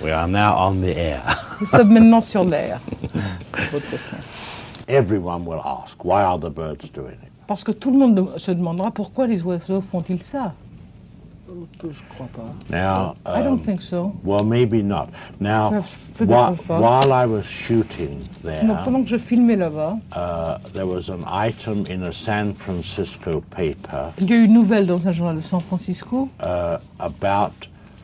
We are now on the air. Nous sommes maintenant sur l'air. Votre question. Everyone will ask, why are the birds doing it? Parce que tout le monde se demandera pourquoi les oiseaux font-ils ça. Je crois pas. Now, I don't think so. well, maybe not. Now, while I was shooting there, Donc, pendant que je filmais là-bas, there was an item in a San Francisco paper il y a eu une nouvelle dans un journal de San Francisco about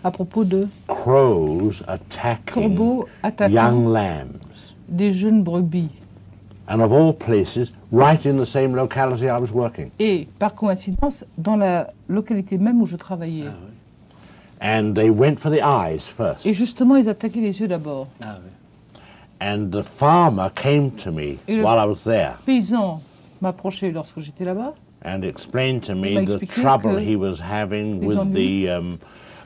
à propos de crows attacking corbeaux attaquant young lambs. des jeunes brebis. And of all places, right in the same locality I was working. Et par coïncidence, dans la localité même où je travaillais. Ah, oui. And they went for the eyes first. Et justement, ils attaquaient les yeux d'abord. Ah, oui. And the farmer came to me Et le while I was there paysan m'approchait lorsque j'étais là-bas. and explained to me m'a the expliqué trouble que he was having les with ennuis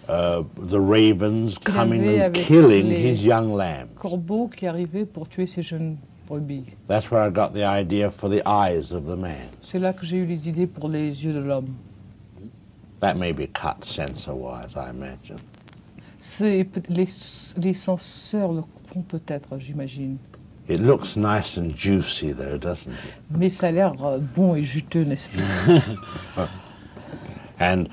the ravens qu'il coming avait and avec killing les his young lambs. corbeaux qui arrivaient pour tuer ces jeunes brebis. That's where I got the idea for the eyes of the man. C'est là que j'ai eu les idées pour les yeux de l'homme. That may be cut censor-wise, I imagine. Les censeurs le font peut-être, j'imagine. It looks nice and juicy, though, doesn't it? Mais ça a l'air bon et juteux, n'est-ce pas? And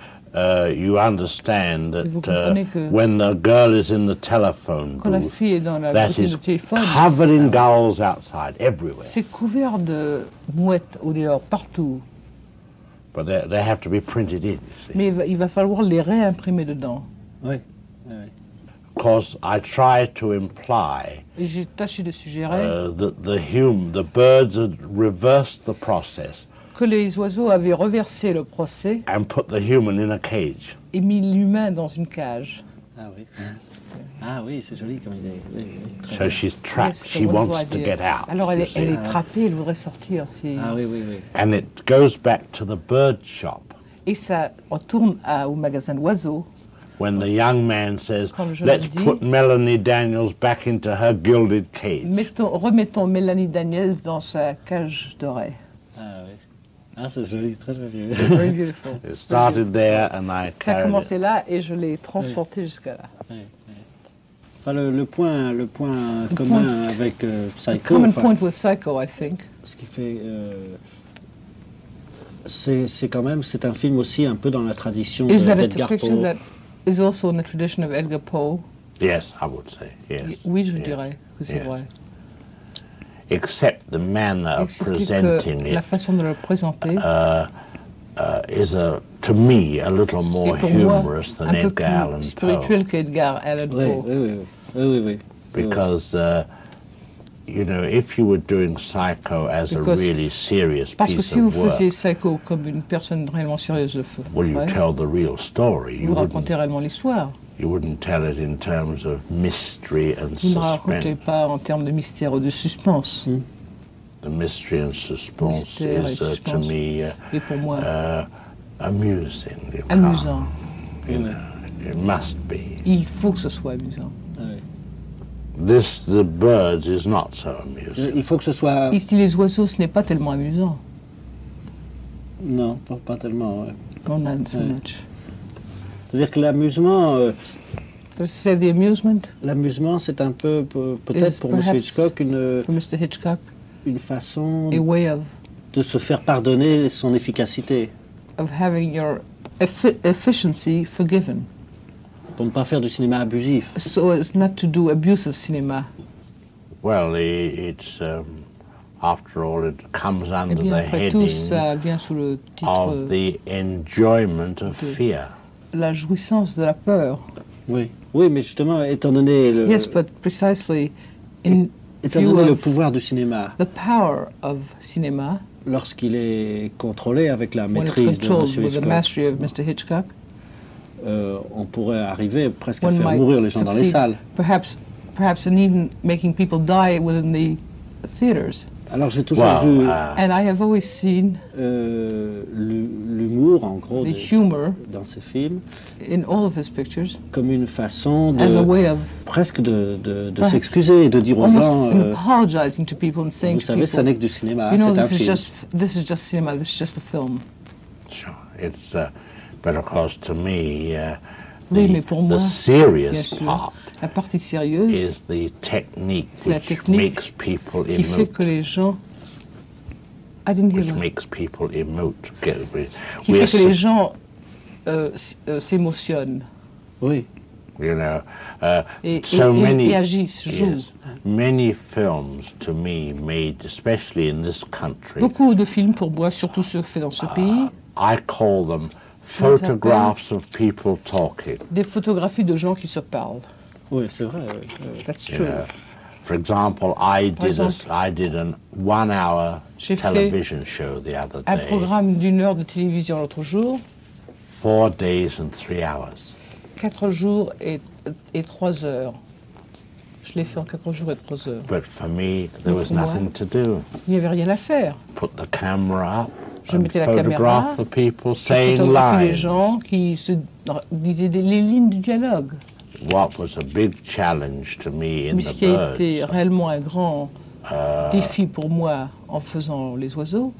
you understand Vous that comprenez que when the girl is in the telephone quand la booth, fille est dans la that cabine is de téléphone, covered in gulls outside, everywhere. c'est couvert de mouettes au dehors, partout. But they have to be printed in, you see. Mais il va falloir les réimprimer dedans. Oui. Oui. Of course, I try to imply Et j'ai tâché de suggérer that the birds had reversed the process que les oiseaux avaient reversé le procès and put the human in a cage. et mis l'humain dans une cage. Ah oui. Ah oui, c'est joli comme idée. Oui, oui, très So bien. she's trapped. Yes, She the wonderful wants to idea. get out. Alors elle you est, elle see. est trappée, elle voudrait sortir. Ah oui, oui, oui. And it goes back to the bird shop Et ça retourne au magasin d'oiseaux. when the young man says, Quand le jeune let's dit- put Melanie Daniels back into her gilded cage. Remettons Mélanie Daniels dans sa cage dorée. Ah oui. Ah, c'est joli, très joli. Very beautiful. It started there and I Ça a carried commencé it. là et je l'ai transporté jusqu'à là. Oui, oui. Enfin, le point commun avec The Psycho, common enfin, point with Psycho, I think, ce qui fait, c'est quand même, c'est un film aussi un peu dans la tradition is that it's a d'Edgar picture Poe. that is also in the tradition of Edgar Poe. Yes, I would say, yes. Oui, je yes. dirais que c'est yes. vrai. Except the manner of Excepté presenting que la it façon de le présenter is, to me, a little more est pour moi humorous than un peu Edgar plus Allan spirituel Poe. qu'Edgar Allan Oui, Poe. oui, oui, oui, oui, oui. Because, you know, if you were doing Psycho as Because- a really serious Parce que piece si vous of work, faisiez Psycho comme une personne réellement sérieuse de feu, well, you ouais, tell the real story. vous racontez réellement l'histoire. You wouldn't tell it in terms of mystery and Vous ne racontez suspense. pas en termes de mystère ou de suspense. The mystery and suspense Mystère et is, to suspense. me, Et pour moi, amusing. You amusant. can't, you know, it must be. Il faut que ce soit amusant. Ah oui. The birds is not so amusing. Il faut que ce soit... Ici, les oiseaux, ce n'est pas tellement amusant. Non, pas tellement. Ouais. On a so Ouais. much. C'est-à-dire que l'amusement, C'est the amusement c'est un peu, peut-être Is pour M. perhaps- Hitchcock, for Mr. Hitchcock, une façon a way of de se faire pardonner son efficacité, having your efficiency forgiven. pour ne pas faire du cinéma abusif. So as not to do abusive cinema. Well, it's after all, it comes Eh under bien, the après tout, heading ça vient sous le titre of the enjoyment of de- fear. la jouissance de la peur. Oui, oui, mais justement, étant donné Yes, but precisely in étant view donné le of pouvoir du cinéma, the power of cinema, lorsqu'il est controlé avec la when it's maîtrise de M. controlled with the Hitchcock, mastery of Mr. Hitchcock, on pourrait arriver presque à one faire might mourir les gens dans les succeed, salles. perhaps and even making people die within the theaters. Alors j'ai toujours Well, vu And I have always seen l'humour, en gros, the humor dans ces films, in all of his pictures comme une façon as a de way of presque de Perhaps s'excuser et de dire aux gens, almost apologizing to people and saying vous to savez, ça people, n'est que du cinéma, you know, c'est un this is film. just cinema, this is just a film. Sure. It's, but of course, to me, Oui, mais pour moi, the serious bien sûr, part la partie sérieuse, is the technique c'est la which technique makes people qui fait que emote. les gens... I didn't hear Which that. makes people emote. Qui fait que les gens s'émotionnent Oui. You know, et agissent, jouent. yes, many films to me made, especially in this country, Beaucoup de films pour moi, surtout ceux faits dans ce pays, I call them photographs of people talking. des photographies de gens qui se parlent. Oui, c'est vrai. That's You true. know, for example, I did an 1 hour J'ai fait television show the other un day, programme d'1 heure de télévision l'autre jour, 4 days and 3 hours. 4 jours et 3 heures. Je l'ai fait en 4 jours et 3 heures. But for me, there was Pour moi, nothing to do. Il n'y avait rien à faire. Put the camera up Je and mettais la caméra, photograph the people je saying photographiais les lines. gens qui se disaient les lignes du dialogue. What was a big challenge to me in Mais ce the qui a été birds réellement un grand défi pour moi en faisant les oiseaux,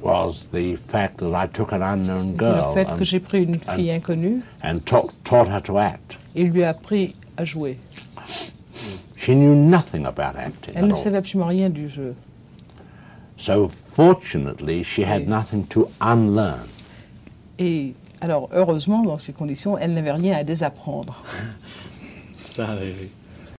was the fact that I took an unknown c'est le girl fait que j'ai pris une fille inconnue and taught her to act. et lui ai appris à jouer. She knew nothing about acting Elle at ne all. savait absolument rien du jeu. So fortunately, she had Oui. nothing to unlearn. Et alors, heureusement, dans ces conditions, elle n'avait rien à désapprendre. Ça, oui.